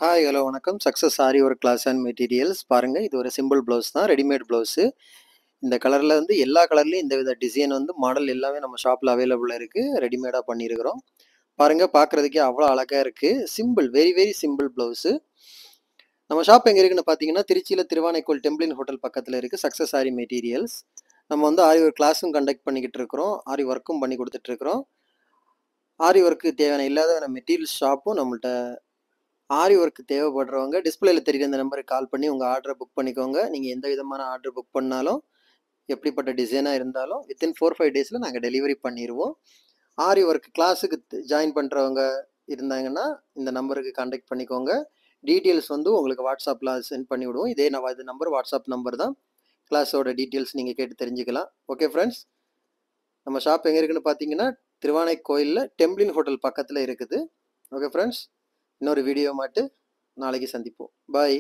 Hi hello வணக்கம். Success aari work class and materials பாருங்க. இது ஒரு சிம்பிள் ப்ளவுஸ் தான், ரெடிமேட் ப்ளவுஸு. இந்த கலரில் வந்து எல்லா கலர்லேயும் இந்த வித டிசைன் வந்து மாடல் எல்லாமே நம்ம ஷாப்பில் அவைலபிளாக இருக்குது. ரெடிமேடாக பண்ணியிருக்கிறோம். பாருங்கள், பார்க்குறதுக்கே அவ்வளோ அழகாக இருக்குது. Simple, very very simple blouse. நம்ம ஷாப் எங்கே இருக்குன்னு பார்த்தீங்கன்னா, திருச்சியில் திருவானைக்கோல் டெம்பிளின் ஹோட்டல் பக்கத்தில் இருக்குது சக்ஸஸ் ஆரி மெட்டீரியல்ஸ். நம்ம வந்து ஆரி ஒர்க் கிளாஸும் கண்டக்ட் பண்ணிக்கிட்டு இருக்கிறோம், ஆரி ஒர்க்கும் பண்ணி கொடுத்துட்ருக்குறோம். ஆரி ஒர்க்கு தேவையான இல்லாத மெட்டீரியல்ஸ் ஷாப்பும் நம்மள்ட்ட. ஆரி ஒர்க் தேவைப்படுறவங்க டிஸ்பிளேல தெரியுற இந்த நம்பருக்கு கால் பண்ணி உங்கள் ஆர்டரை புக் பண்ணிக்கோங்க. நீங்கள் எந்த விதமான ஆர்டர் புக் பண்ணாலும், எப்படிப்பட்ட டிசைனாக இருந்தாலும் வித்தின் 4-5 டேஸில் நாங்கள் டெலிவரி பண்ணிடுவோம். ஆரி ஒர்க் கிளாஸுக்கு ஜாயின் பண்ணுறவங்க இருந்தாங்கன்னா இந்த நம்பருக்கு கான்டாக்ட் பண்ணிக்கோங்க. டீட்டெயில்ஸ் வந்து உங்களுக்கு வாட்ஸ்அப்பில் சென்ட் பண்ணி விடுவோம். இது நம்பர் வாட்ஸ்அப் நம்பர் தான். கிளாஸோட டீட்டெயில்ஸ் நீங்கள் கேட்டு தெரிஞ்சுக்கலாம். ஓகே ஃப்ரெண்ட்ஸ், நம்ம ஷாப் எங்கே இருக்குன்னு பார்த்தீங்கன்னா, திருவானைக்கோயிலில் டெம்பிளின் ஹோட்டல் பக்கத்தில் இருக்குது. ஓகே ஃப்ரெண்ட்ஸ், இன்னொரு வீடியோ மாட்டு நாளைக்கு சந்திப்போம். பாய்.